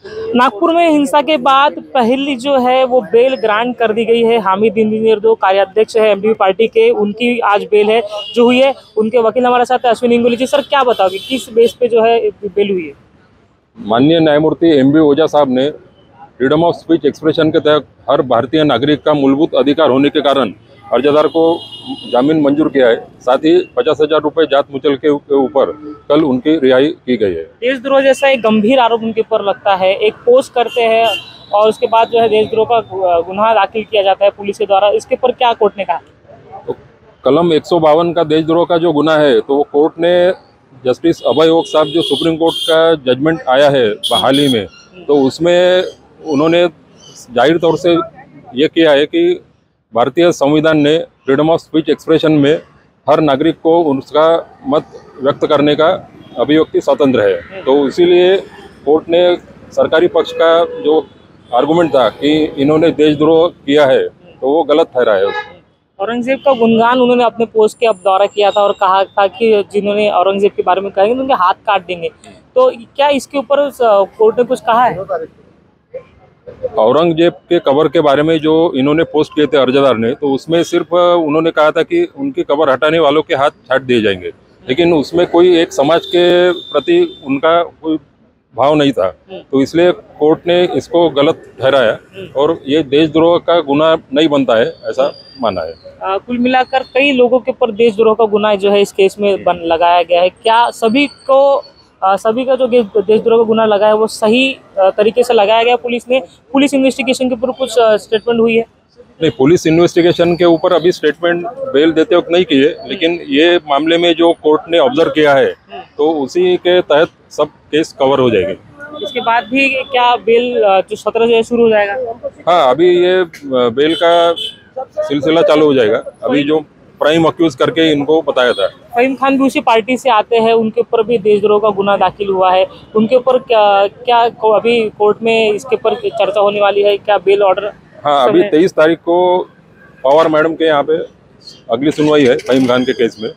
नागपुर में हिंसा के बाद पहली जो है वो बेल ग्रांट कर दी गई है। हामिद इंजीनियर जो कार्याध्यक्ष है एमडीपी पार्टी के, उनकी आज बेल है जो हुई है। उनके वकील हमारे साथ अश्विन इंगोली जी। सर, क्या बताओगे किस बेस पे जो है बेल हुई है? माननीय न्यायमूर्ति एमबी ओझा साहब ने फ्रीडम ऑफ स्पीच एक्सप्रेशन के तहत हर भारतीय नागरिक का मूलभूत अधिकार होने के कारण अर्जदार को जामीन मंजूर किया है। साथ ही 50,000 रुपये जात मुचल के ऊपर कल उनकी रिहाई की गई है। देशद्रोह जैसा एक गंभीर आरोप उनके ऊपर लगता है, एक पोस्ट करते हैं और उसके बाद जो है देशद्रोह का गुनाह दाखिल किया जाता है पुलिस के द्वारा। इसके ऊपर क्या कोर्ट ने कहा? तो कलम 152 का देशद्रोह का जो गुनाह है, तो वो कोर्ट ने जस्टिस अभय ओक साहब जो सुप्रीम कोर्ट का जजमेंट आया है हाल ही में, तो उसमें उन्होंने जाहिर तौर से ये किया है कि भारतीय संविधान ने फ्रीडम ऑफ स्पीच एक्सप्रेशन में हर नागरिक को उसका मत व्यक्त करने का अभिव्यक्ति स्वतंत्र है। तो इसीलिए कोर्ट ने सरकारी पक्ष का जो आर्गुमेंट था कि इन्होंने देशद्रोह किया है, तो वो गलत ठहरा है। औरंगजेब का गुणगान उन्होंने अपने पोस्ट के अब दौरा किया था और कहा था कि जिन्होंने औरंगजेब के बारे में कहेंगे तो उनके हाथ काट देंगे। तो क्या इसके ऊपर कोर्ट ने कुछ कहा है? औरंगजेब के कबर के बारे में जो इन्होंने पोस्ट किए थे अर्जदार ने, तो उसमें सिर्फ उन्होंने कहा था कि उनकी कबर हटाने वालों के हाथ छाट दिए जाएंगे, लेकिन उसमें कोई एक समाज के प्रति उनका कोई भाव नहीं था। तो इसलिए कोर्ट ने इसको गलत ठहराया और ये देशद्रोह का गुनाह नहीं बनता है, ऐसा माना है। कुल मिलाकर कई लोगों के ऊपर देशद्रोह का गुनाह जो है इस केस में लगाया गया है। क्या सभी का जो देशद्रोह का गुनाह लगाया है वो सही तरीके से लगाया गया पुलिस ने? पुलिस इन्वेस्टिगेशन के ऊपर कुछ स्टेटमेंट हुई है? नहीं, पुलिस इन्वेस्टिगेशन के ऊपर अभी स्टेटमेंट बेल देते वक्त नहीं किए, लेकिन ये मामले में जो कोर्ट ने ऑब्जर्व किया है तो उसी के तहत सब केस कवर हो जाएंगे। इसके बाद भी क्या बेल जो 17 से शुरू हो जाएगा? हाँ, अभी ये बेल का सिलसिला चालू हो जाएगा। अभी जो प्राइम अक्यूज करके इनको बताया था। फहीम खान भी उसी पार्टी से आते हैं, उनके ऊपर भी देशद्रोह का गुनाह दाखिल हुआ है। उनके ऊपर क्या अभी कोर्ट में इसके ऊपर चर्चा होने वाली है? क्या बेल ऑर्डर? हाँ, अभी 23 तारीख को पवार मैडम के यहाँ पे अगली सुनवाई है फहीम खान के केस में,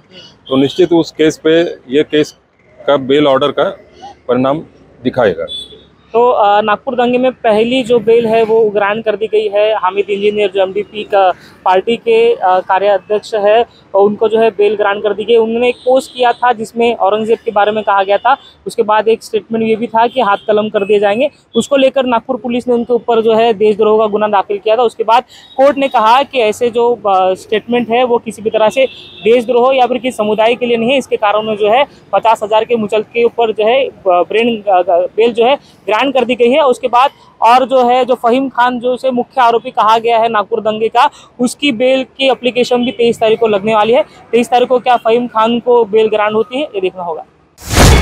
तो निश्चित उस केस पे ये केस का बेल ऑर्डर का परिणाम दिखाएगा। तो नागपुर दंगे में पहली जो बेल है वो ग्रांट कर दी गई है। हामिद इंजीनियर जो एमडीपी का पार्टी के कार्याध्यक्ष है, उनको जो है बेल ग्रांट कर दी गई। उन्होंने एक पोस्ट किया था जिसमें औरंगजेब के बारे में कहा गया था। उसके बाद एक स्टेटमेंट ये भी था कि हाथ कलम कर दिए जाएंगे। उसको लेकर नागपुर पुलिस ने उनके ऊपर जो है देशद्रोह का गुनाह दाखिल किया था। उसके बाद कोर्ट ने कहा कि ऐसे जो स्टेटमेंट है वो किसी भी तरह से देशद्रोह या फिर किसी समुदाय के लिए नहीं है। इसके कारण जो है 50,000 के मुचल के ऊपर जो है बेल जो है ग्रांट कर दी गई है। उसके बाद और जो है जो फहीम खान जो से मुख्य आरोपी कहा गया है नागपुर दंगे का, उसकी बेल की एप्लीकेशन भी 23 तारीख को लगने वाली है। 23 तारीख को क्या फहीम खान को बेल ग्रांट होती है, ये देखना होगा।